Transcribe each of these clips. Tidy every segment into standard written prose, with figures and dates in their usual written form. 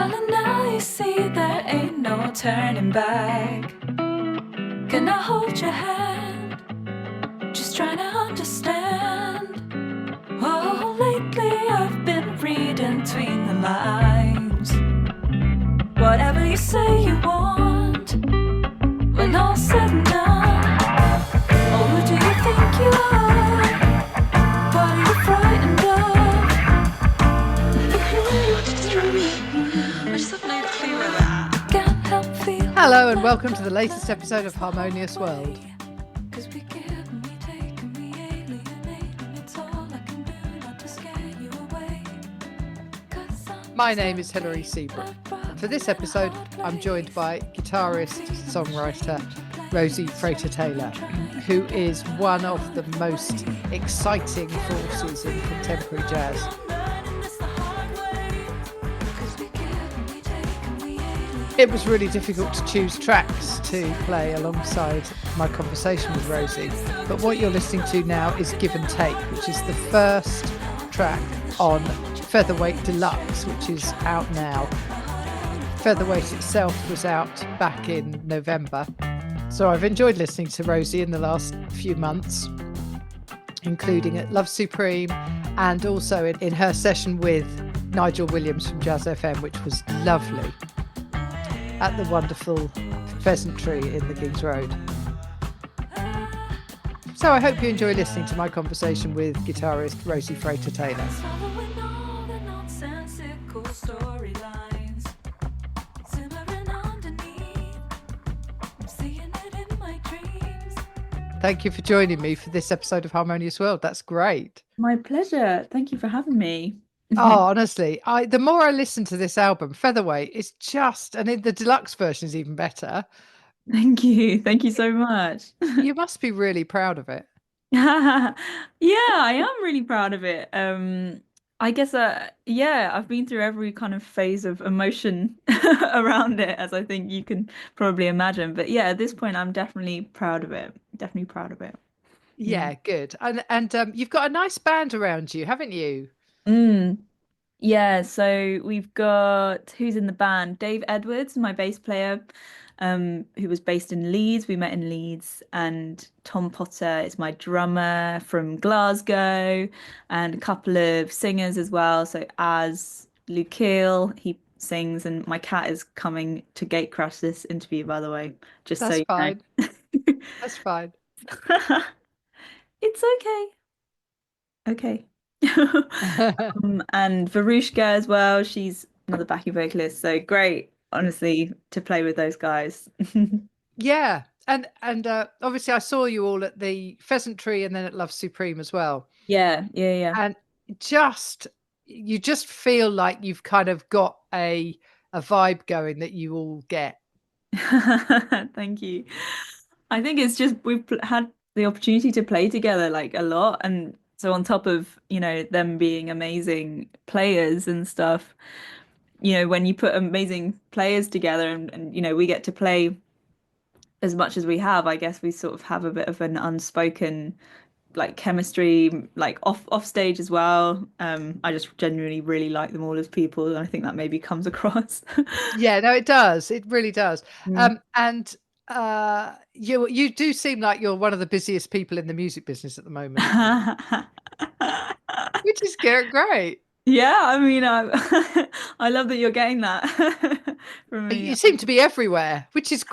Darling, now you see there ain't no turning back. Can I hold your hand? Just trying to understand. Oh, lately I've been reading between the lines. Whatever you say you want, when all's said and done. Oh, who do you think you are? What are you frightened of? I just have no clue where we're at. Can't help feeling. Hello and welcome to the latest episode of Harmonious World. My name is Hilary Seabrook. And for this episode, I'm joined by guitarist, songwriter Rosie Frater-Taylor, who is one of the most exciting forces in contemporary jazz. It was really difficult to choose tracks to play alongside my conversation with Rosie, but what you're listening to now is Give and Take, which is the first track on Featherweight Deluxe, which is out now. Featherweight itself was out back in November, so I've enjoyed listening to Rosie in the last few months, including at Love Supreme and also in her session with Nigel Williams from Jazz FM, which was lovely, at the wonderful Pheasantry in the King's Road. So I hope you enjoy listening to my conversation with guitarist Rosie Frater-Taylor. Thank you for joining me for this episode of Harmonious World. That's great. My pleasure. Thank you for having me. Oh, honestly, the more I listen to this album, Featherweight, is just, and the deluxe version is even better. Thank you. Thank you so much. You must be really proud of it. Yeah, I am really proud of it. I guess, I've been through every kind of phase of emotion around it, as I think you can probably imagine. But yeah, at this point, I'm definitely proud of it. Definitely proud of it. Yeah, good. And you've got a nice band around you, haven't you? Yeah, so we've got who's in the band? Dave Edwards, my bass player, who was based in Leeds. We met in Leeds, and Tom Potter is my drummer from Glasgow, and a couple of singers as well. So as Luke Keel, he sings, and my cat is coming to gate crash this interview, by the way, just so That's you know. fine. That's fine. It's okay. Okay. And Varushka as well. She's another backing vocalist. So great, honestly, to play with those guys. Yeah. And obviously I saw you all at the Pheasantry and then at Love Supreme as well. Yeah. And you just feel like you've kind of got a vibe going that you all get. Thank you. I think it's just we've had the opportunity to play together like a lot, and so on top of, them being amazing players and stuff, when you put amazing players together and we get to play as much as we have, I guess we sort of have a bit of an unspoken like chemistry, like off stage as well. I just genuinely really like them all as people, and I think that maybe comes across. Yeah, no, it does. It really does. And you do seem like you're one of the busiest people in the music business at the moment, which is great. Yeah, I mean, I love that you're getting that from me. You seem to be everywhere, which is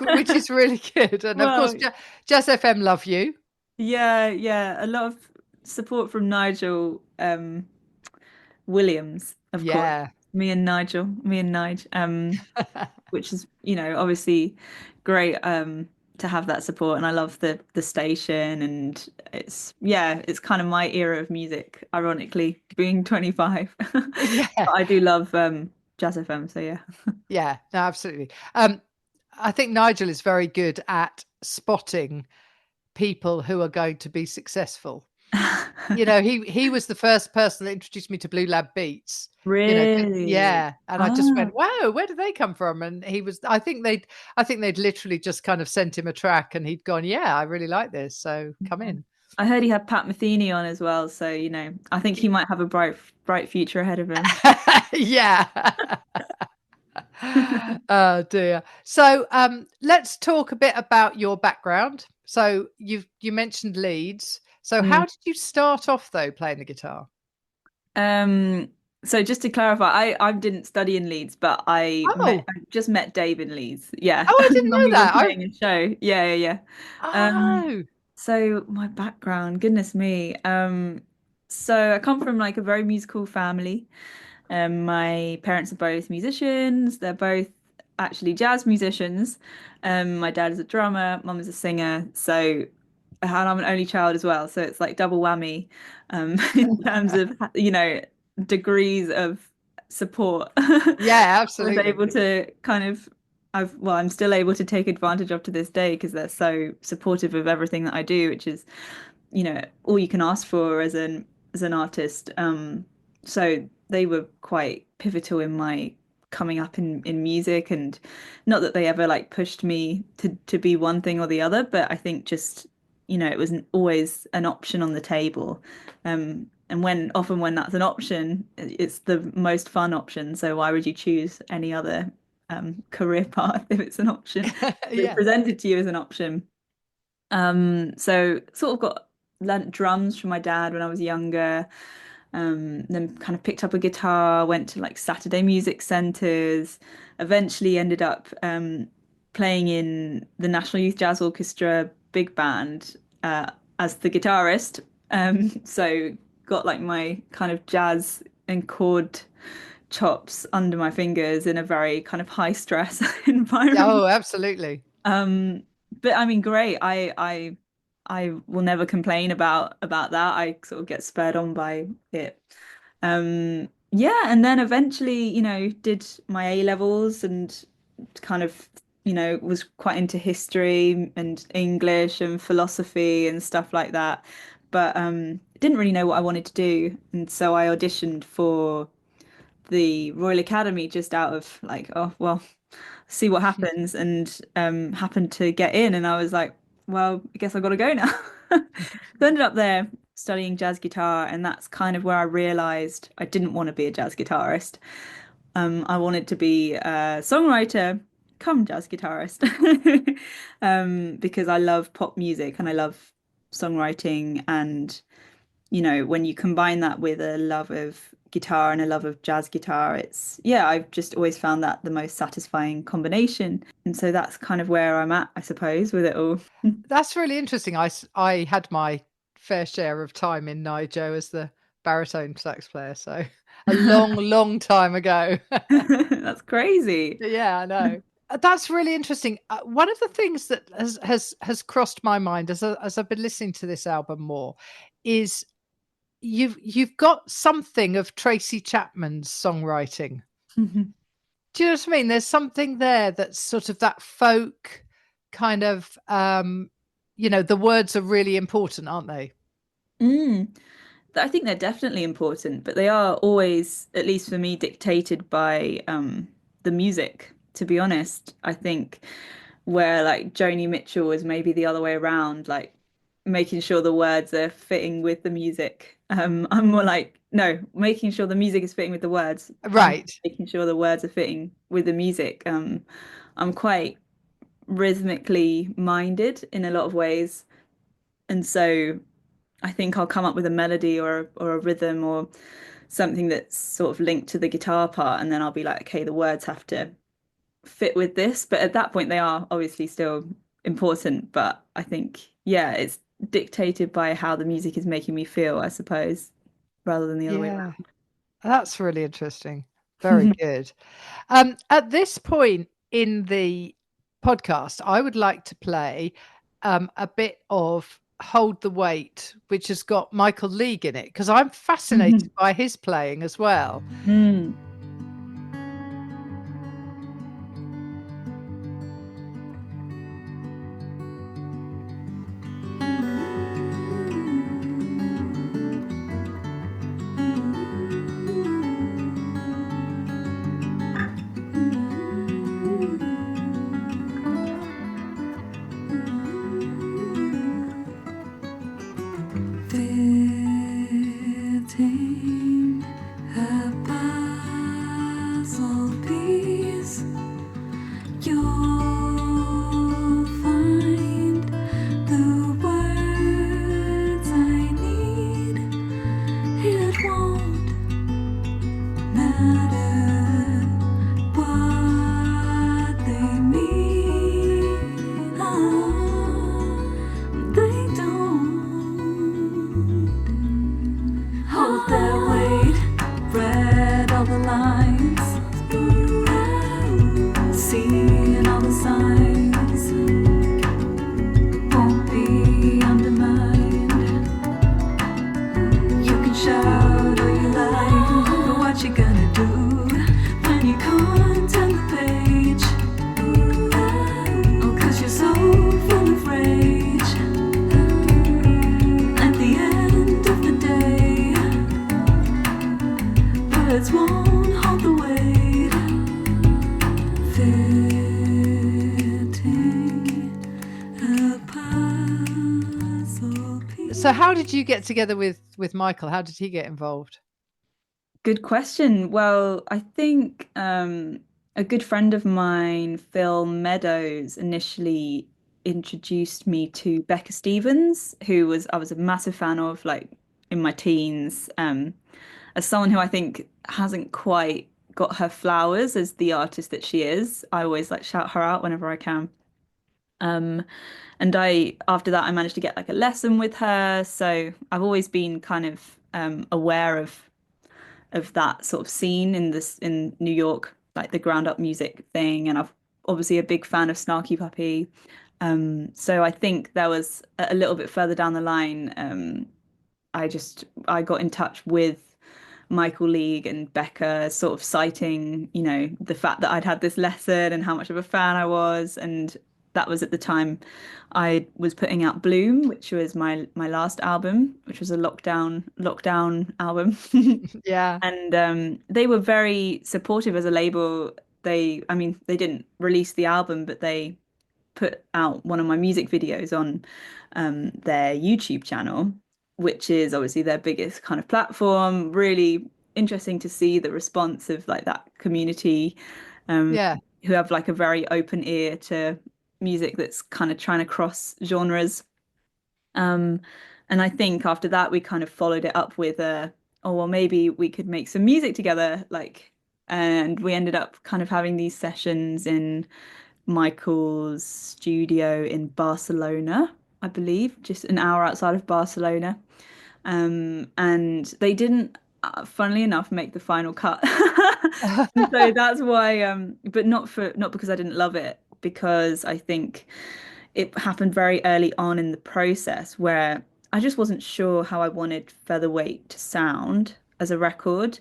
really good. And of course, Jazz FM love you. Yeah, a lot of support from Nigel Williams, of course. Me and Nigel, which is, obviously great to have that support, and I love the station, and it's kind of my era of music, ironically, being 25. Yeah. I do love Jazz FM, so yeah. Yeah, no, absolutely. I think Nigel is very good at spotting people who are going to be successful. He was the first person that introduced me to Blue Lab Beats. Really? And I just went, wow, where did they come from? And I think they'd literally just kind of sent him a track, and he'd gone, yeah, I really like this, so come in. I heard he had Pat Metheny on as well, so I think he might have a bright future ahead of him. Yeah. Oh dear. So let's talk a bit about your background. So you mentioned Leeds. So how Mm. did you start off though playing the guitar? Um, so just to clarify, I didn't study in Leeds, but Oh, I just met Dave in Leeds. Yeah, oh, I didn't when know we were that. playing a show. Yeah, yeah, yeah. Um, Oh, so my background, goodness me. So I come from like a very musical family. My parents are both musicians. They're both actually jazz musicians. My dad is a drummer, mum is a singer. So, and I'm an only child as well. So it's like double whammy, in terms of, degrees of support. yeah, I was absolutely. able to kind of, I'm still able to take advantage of to this day because they're so supportive of everything that I do, which is, all you can ask for as an artist. So they were quite pivotal in my coming up in music, and not that they ever like pushed me to be one thing or the other, but I think just, it wasn't always an option on the table. And when that's an option, it's the most fun option. So why would you choose any other career path if it's an option? It's Yeah. presented to you as an option. So sort of got learnt drums from my dad when I was younger. Then kind of picked up a guitar, went to like Saturday music centres, eventually ended up playing in the National Youth Jazz Orchestra big band as the guitarist. So got like my kind of jazz and chord chops under my fingers in a very kind of high stress environment. Oh, absolutely. Um, but I mean, great. I will never complain about that. I sort of get spurred on by it. Yeah, and then eventually, did my A levels and kind of, was quite into history and English and philosophy and stuff like that. But didn't really know what I wanted to do, and so I auditioned for the Royal Academy just out of like, oh well, see what happens, and happened to get in, and I was like, well, I guess I got to go now. So I ended up there studying jazz guitar, and that's kind of where I realized I didn't want to be a jazz guitarist. I wanted to be a songwriter come jazz guitarist. Because I love pop music and I love songwriting, and when you combine that with a love of guitar and a love of jazz guitar, yeah, I've just always found that the most satisfying combination. And so that's kind of where I'm at, I suppose, with it all. That's really interesting. I had my fair share of time in Nijo as the baritone sax player, so a long, long time ago. That's crazy. Yeah, I know. That's really interesting. One of the things that has crossed my mind as I've been listening to this album more is you've got something of Tracy Chapman's songwriting. Do you know what I mean? There's something there that's sort of that folk kind of, the words are really important, aren't they? Mm. I think they're definitely important, but they are always, at least for me, dictated by the music, to be honest. I think where like Joni Mitchell is maybe the other way around, like making sure the words are fitting with the music. I'm more like, no, making sure the music is fitting with the words. I'm Right. making sure the words are fitting with the music. I'm quite rhythmically minded in a lot of ways. And so I think I'll come up with a melody or a rhythm or something that's sort of linked to the guitar part, and then I'll be like, okay, the words have to fit with this. But at that point, they are obviously still important. But I think, yeah, it's dictated by how the music is making me feel, I suppose, rather than the other way Yeah. That's really interesting. Very around. good. At this point in the podcast, I would like to play a bit of Hold the Weight, which has got Michael League in it, because I'm fascinated by his playing as well. Mm. Fitting about Don't hold the weight, fitting a puzzle So piece. how did you get together with Michael? How did he get involved? Good question. Well, I think a good friend of mine, Phil Meadows, initially introduced me to Becca Stevens, who was I was a massive fan of like in my teens, as someone who I think hasn't quite got her flowers as the artist that she is. I always like shout her out whenever I can. Um, and I after that I managed to get like a lesson with her. So I've always been kind of aware of that sort of scene in this in New York, like the ground up music thing. And I've obviously a big fan of Snarky Puppy. So I think there was a little bit further down the line. I got in touch with Michael League and Becca, sort of citing, the fact that I'd had this lesson and how much of a fan I was. And that was at the time I was putting out Bloom, which was my last album, which was a lockdown album. Yeah. And they were very supportive as a label. I mean, they didn't release the album, but they put out one of my music videos on their YouTube channel, which is obviously their biggest kind of platform. Really interesting to see the response of like that community, um, Yeah. who have like a very open ear to music that's kind of trying to cross genres. Um, and I think after that, we kind of followed it up with oh, well, maybe we could make some music together. And we ended up kind of having these sessions in Michael's studio in Barcelona, I believe, just an hour outside of Barcelona. And they didn't, funnily enough, make the final cut. So that's why, but not because I didn't love it, because I think it happened very early on in the process where I just wasn't sure how I wanted Featherweight to sound as a record.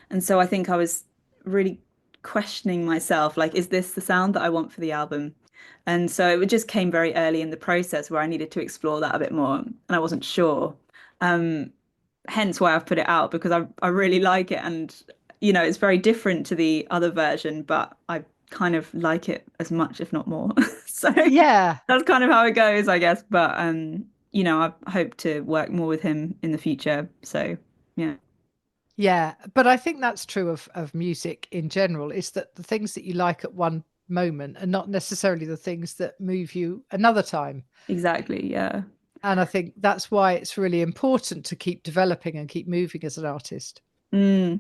And so I think I was really questioning myself, like, is this the sound that I want for the album? And so it just came very early in the process where I needed to explore that a bit more, and I wasn't sure. Um, Hence why I've put it out because I really like it, and it's very different to the other version, but I kind of like it as much, if not more. So Yeah. that's kind of how it goes, I guess. But I hope to work more with him in the future. So yeah, Yeah. But I think that's true of music in general, is that the things that you like at one moment are not necessarily the things that move you another time. exactly. Yeah. And I think that's why it's really important to keep developing and keep moving as an artist. Mm.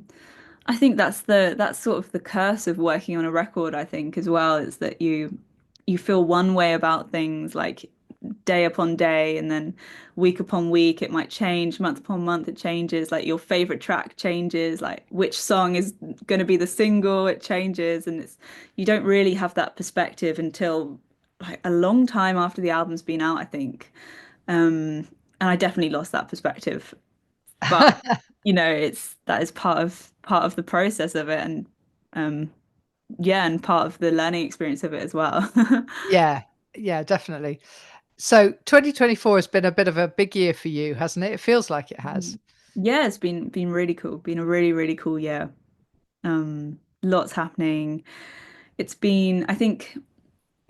I think that's sort of the curse of working on a record, I think, as well, is that you feel one way about things like day upon day, and then week upon week it might change, month upon month it changes, like your favorite track changes, like which song is going to be the single, it changes, and it's you don't really have that perspective until like a long time after the album's been out, I think. And I definitely lost that perspective, but it's that is part of the process of it, and um yeah, and part of the learning experience of it as well. Yeah. Yeah, definitely. So 2024 has been a bit of a big year for you, hasn't it? It feels like it has. Yeah, it's been really cool. Been a really, really cool year. Lots happening. It's been, I think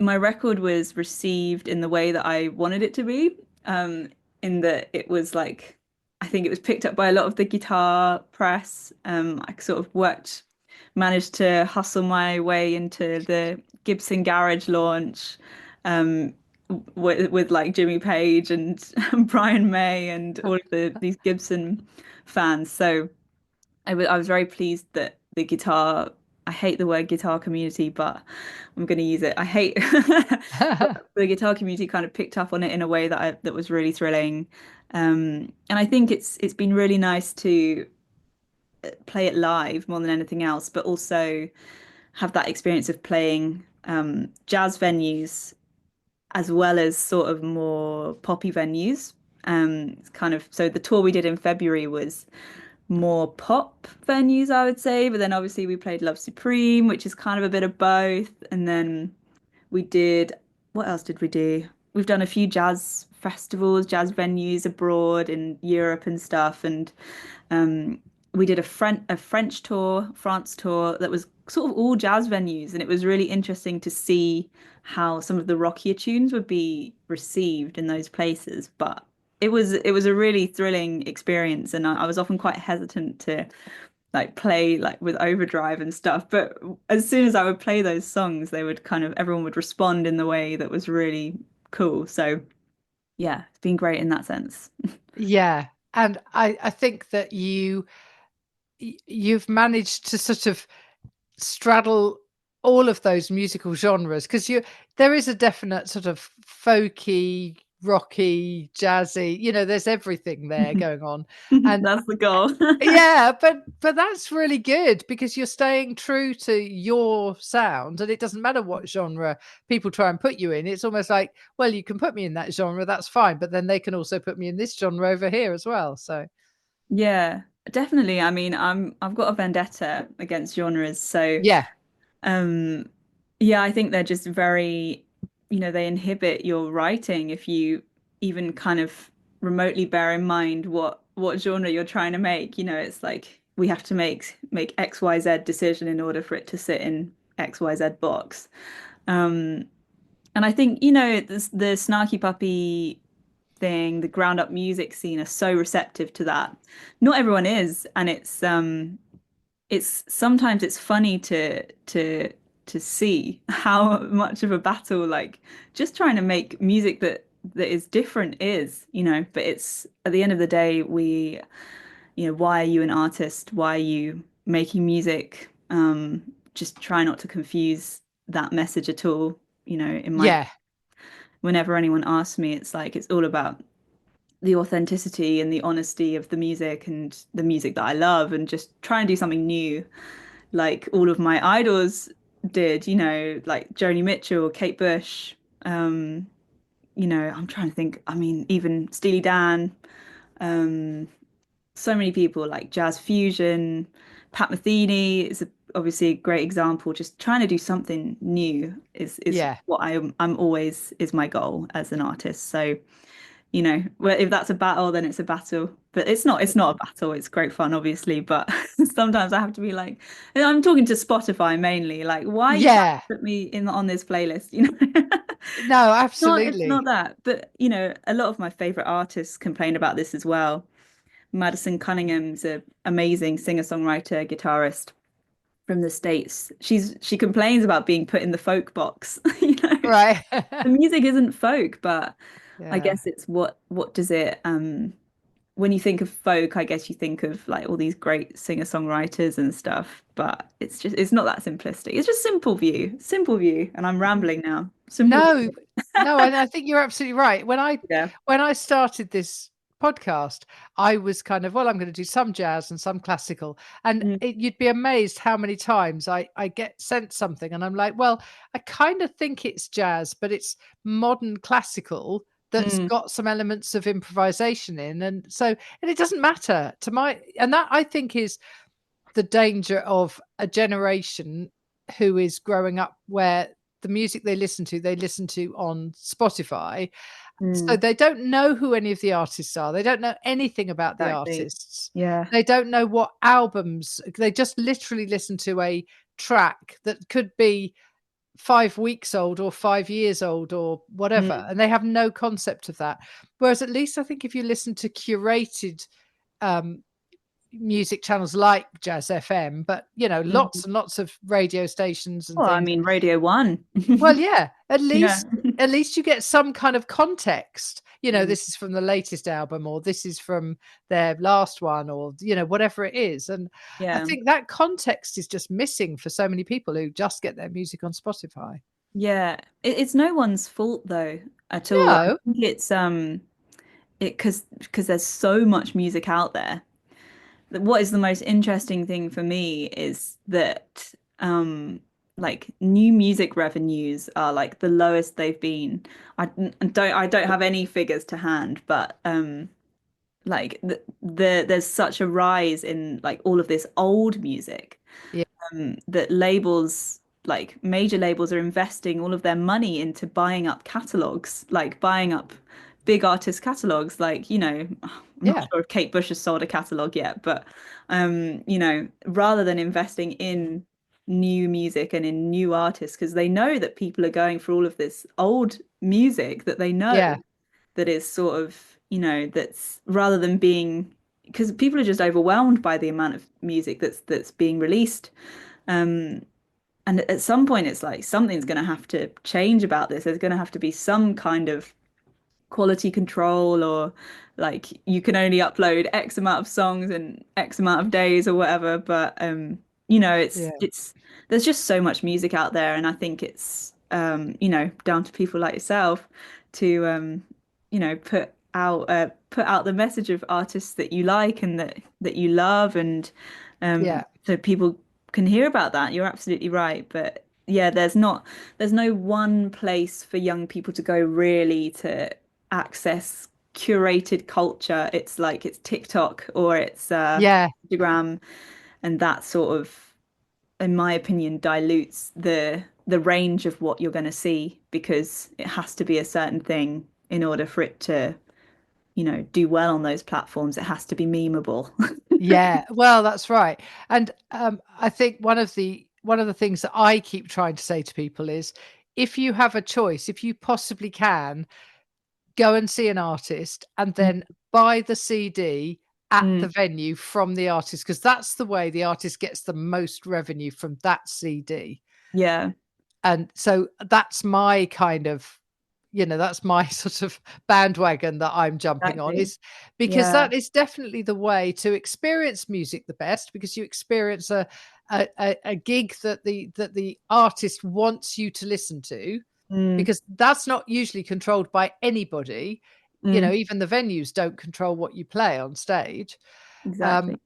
my record was received in the way that I wanted it to be. In that it was like, I think it was picked up by a lot of the guitar press. I sort of managed to hustle my way into the Gibson Garage launch, um, with like Jimmy Page and Brian May and all of these Gibson fans. So I was very pleased that the guitar, I hate the word guitar community, but I'm going to use it. I hate the guitar community kind of picked up on it in a way that was really thrilling. And I think it's been really nice to play it live more than anything else, but also have that experience of playing jazz venues as well as sort of more poppy venues. It's kind of so the tour we did in February was more pop venues, I would say. But then obviously we played Love Supreme, which is kind of a bit of both. And then we did, what else did we do? We've done a few jazz festivals, jazz venues abroad in Europe and stuff. And um, we did a French tour, France tour that was sort of all jazz venues, and it was really interesting to see how some of the rockier tunes would be received in those places. But it was a really thrilling experience, and I was often quite hesitant to like play like with overdrive and stuff. But as soon as I would play those songs, they would kind of everyone would respond in the way that was really cool. So yeah, it's been great in that sense. Yeah. And I think that you've managed to sort of straddle all of those musical genres, because there is a definite sort of folky, rocky, jazzy, there's everything there going on. And That's the goal. yeah, but that's really good, because you're staying true to your sound, and it doesn't matter what genre people try and put you in. It's almost like, well, you can put me in that genre, that's fine, but then they can also put me in this genre over here as well. So Yeah, definitely. I mean, I've got a vendetta against genres, so yeah, um yeah, I think they're just very, they inhibit your writing if you even kind of remotely bear in mind what genre you're trying to make. It's like we have to make XYZ decision in order for it to sit in XYZ box. Um and I think, the Snarky Puppy thing, the ground up music scene are so receptive to that. Not everyone is, and it's sometimes it's funny to see how much of a battle like just trying to make music that is different is, but it's at the end of the day why are you an artist? Why are you making music? Just try not to confuse that message at all. In my yeah, whenever anyone asks me, it's like it's all about the authenticity and the honesty of the music and the music that I love and just try and do something new like all of my idols did, like Joni Mitchell, Kate Bush, I'm trying to think, I mean, even Steely Dan, um, so many people like Jazz Fusion, Pat Metheny is obviously a great example. Just trying to do something new is yeah. what I'm always is my goal as an artist. So well, if that's a battle, then it's a battle. But it's not a battle. It's great fun, obviously. But sometimes I have to be like, and I'm talking to Spotify mainly, like, why are you trying Yeah, to put me in on this playlist? no, No, it's not absolutely. that. But a lot of my favorite artists complain about this as well. Madison Cunningham's an amazing singer-songwriter, guitarist from the States. She complains about being put in the folk box. Right. The music isn't folk, but I Yeah. guess it's what does it when you think of folk, I guess you think of like all these great singer-songwriters and stuff, but it's not that simplistic. It's just simple view, and I'm rambling now. Simple No, view. no, and I think you're absolutely right. Yeah. When I started this podcast, I was kind of, well, I'm going to do some jazz and some classical, and Mm, you'd be amazed how many times I get sent something, and I'm like, well, I kind of think it's jazz, but it's modern classical that's mm, got some elements of improvisation in, and it doesn't matter to my, and that I think is the danger of a generation who is growing up where the music they listen to on Spotify. So mm. they don't know who any of the artists are. They don't know anything about the Exactly. artists. Yeah. They don't know what albums. They just literally listen to a track that could be 5 weeks old or 5 years old or whatever, Mm, and they have no concept of that. Whereas at least I think if you listen to curated um, music channels like Jazz FM, but lots mm. and lots of radio stations and Well, I things. mean, Radio One. Well, yeah, Yeah. at least you get some kind of context. Mm, This is from the latest album, or this is from their last one, or whatever it is. And I yeah. think that context is just missing for so many people who just get their music on Spotify. Yeah. It's no one's fault though at all. I No, think it's because there's so much music out there. What is the most interesting thing for me is that like new music revenues are like the lowest they've been. I don't have any figures to hand, but like there's such a rise in like all of this old music yeah, that labels like major labels are investing all of their money into buying up catalogs, like buying up big artist catalogs, like I'm not Yeah. sure if Kate Bush has sold a catalog yet, but rather than investing in new music and in new artists, because they know that people are going for all of this old music that they know Yeah. that is sort of, that's rather than being, because people are just overwhelmed by the amount of music that's being released. Um, and at some point, it's like something's going to have to change about this. There's going to have to be some kind of quality control, or like you can only upload X amount of songs in X amount of days or whatever. But Yeah. it's there's just so much music out there, and I think it's down to people like yourself to put out the message of artists that you like and that you love, and Yeah. so people can hear about that. You're absolutely right, but yeah, there's no one place for young people to go really to access curated culture. It's like it's TikTok or it's Yeah. Instagram, and that sort of, in my opinion, dilutes the range of what you're going to see, because it has to be a certain thing in order for it to, do well on those platforms. It has to be memeable. Yeah, well, that's right. And I think one of the things that I keep trying to say to people is, if you have a choice, if you possibly can, go and see an artist and then buy the CD at the Mm, venue from the artist, because that's the way the artist gets the most revenue from that CD. yeah, And so that's my kind of, that's my sort of bandwagon that I'm jumping on, exactly. is because Yeah. that is definitely the way to experience music the best, because you experience a gig that the artist wants you to listen to, Mm, because that's not usually controlled by anybody. mm, Even the venues don't control what you play on stage. Um, exactly.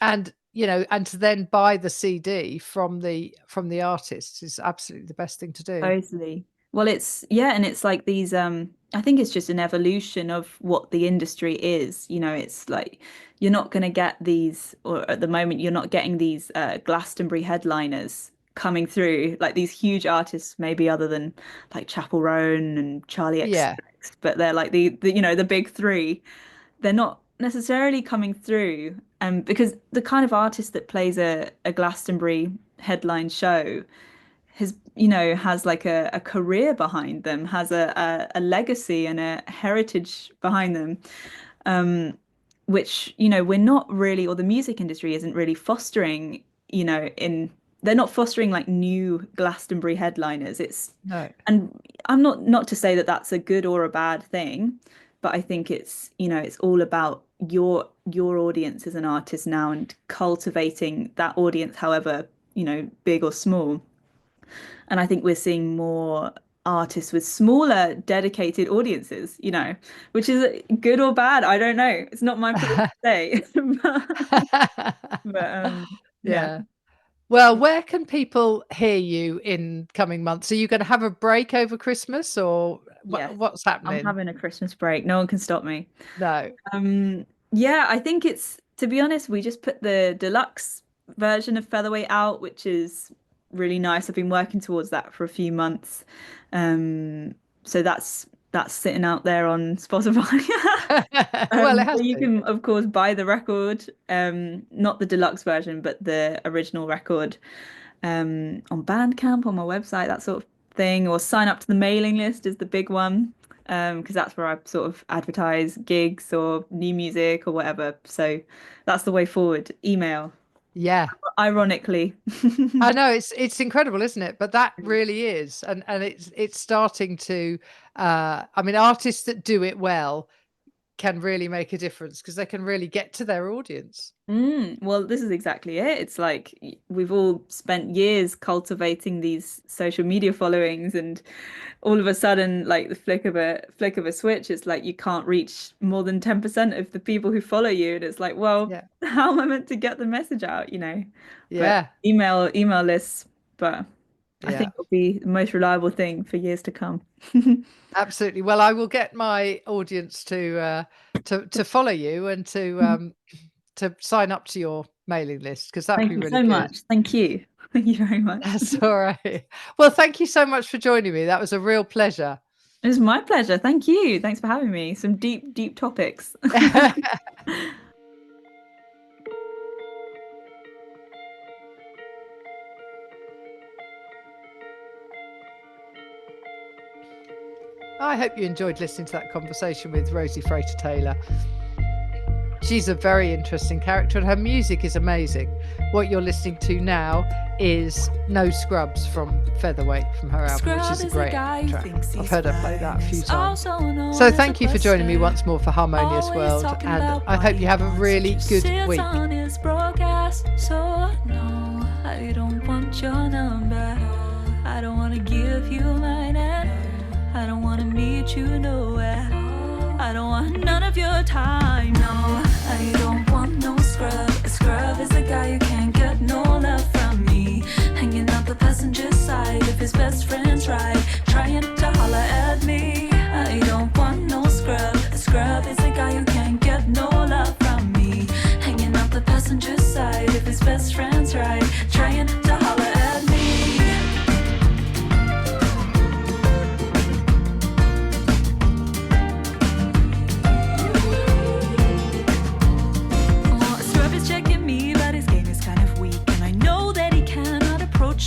and to then buy the CD from the artists is absolutely the best thing to do. Totally. Well, it's yeah, and it's like these I think it's just an evolution of what the industry is. It's like you're not going to get these, or at the moment you're not getting these Glastonbury headliners coming through, like these huge artists, maybe other than like Chapel Roan and Charlie Yeah. XCX, but they're like the big three. They're not necessarily coming through, because the kind of artist that plays a Glastonbury headline show has like a career behind them, has a legacy and a heritage behind them, which we're not really, or the music industry isn't really fostering, in they're not fostering like new Glastonbury headliners. No. And I'm not to say that that's a good or a bad thing, but I think it's all about your audience as an artist now, and cultivating that audience, however, big or small. And I think we're seeing more artists with smaller, dedicated audiences, which is good or bad. I don't know. It's not my place to say. But yeah. Yeah. Well, where can people hear you in coming months? Are you going to have a break over Christmas, or Yes. what's I'm happening? having a Christmas break. No one can stop me. No. Yeah, I think to be honest, we just put the deluxe version of Featherweight out, which is really nice. I've been working towards that for a few months. So that's sitting out there on Spotify. Well, it So has you to. can, of course, buy the record, not the deluxe version, but the original record, on Bandcamp, on my website, that sort of thing, or sign up to the mailing list is the big one, because that's where I sort of advertise gigs or new music or whatever. So that's the way forward. Email, Yeah. ironically. I know, it's incredible, isn't it? But that really is, and it's starting to. I mean, artists that do it well can really make a difference, because they can really get to their audience. Well, this is exactly it. It's like we've all spent years cultivating these social media followings, and all of a sudden, like the flick of a switch, it's like you can't reach more than 10% of the people who follow you. And it's like, well, Yeah. how am I meant to get the message out, But Yeah. email lists, but I Yeah. think it'll be the most reliable thing for years to come. Absolutely. Well, I will get my audience to follow you, and to sign up to your mailing list, because that'd Thank be you really so good. much. Thank you. Thank you very much. That's all right. Well, thank you so much for joining me. That was a real pleasure. It was my pleasure. Thank you. Thanks for having me. Some deep, deep topics. I hope you enjoyed listening to that conversation with Rosie Frater-Taylor. She's a very interesting character and her music is amazing. What you're listening to now is No Scrubs from Featherweight from her album, which is a great track. I've heard her play that a few times. So thank you for joining me once more for Harmonious World, and I hope you have a really good week. So no, I don't want your number. I don't want to give you mine, and I don't want to meet you nowhere. I don't want none of your time. No, I don't want no scrub. A scrub is a guy who can't get no love from me. Hanging out the passenger side if his best friend's right, trying to holler at me. I don't want no scrub. A scrub is a guy who can't get no love from me. Hanging out the passenger side if his best friend's right, trying to holler at me.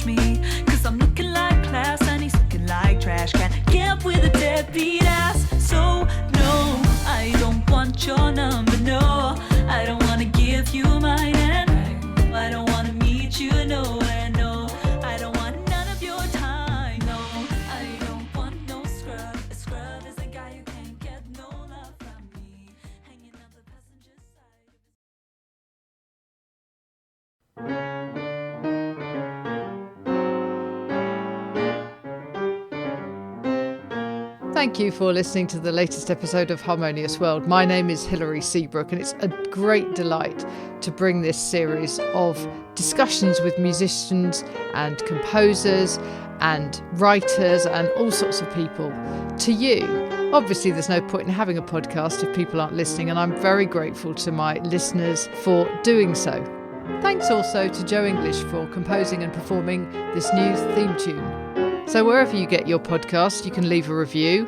Me, cause I'm looking like class and he's looking like trash. Can't get up with a deadbeat ass. So no, I don't want your number. No, I don't want to give you mine, and I don't want to meet you nowhere. No, I don't want none of your time. No, I don't want no scrub. A scrub is a guy who can't get no love from me. Hanging out the passenger side. Thank you for listening to the latest episode of Harmonious World. My name is Hilary Seabrook, and it's a great delight to bring this series of discussions with musicians and composers and writers and all sorts of people to you. Obviously, there's no point in having a podcast if people aren't listening, and I'm very grateful to my listeners for doing so. Thanks also to Joe English for composing and performing this new theme tune. So wherever you get your podcast, you can leave a review.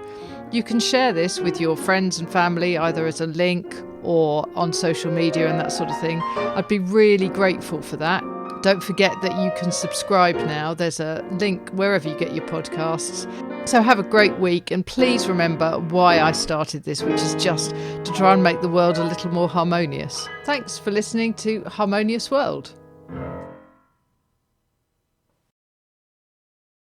You can share this with your friends and family, either as a link or on social media and that sort of thing. I'd be really grateful for that. Don't forget that you can subscribe now. There's a link wherever you get your podcasts. So have a great week, and please remember why I started this, which is just to try and make the world a little more harmonious. Thanks for listening to Harmonious World.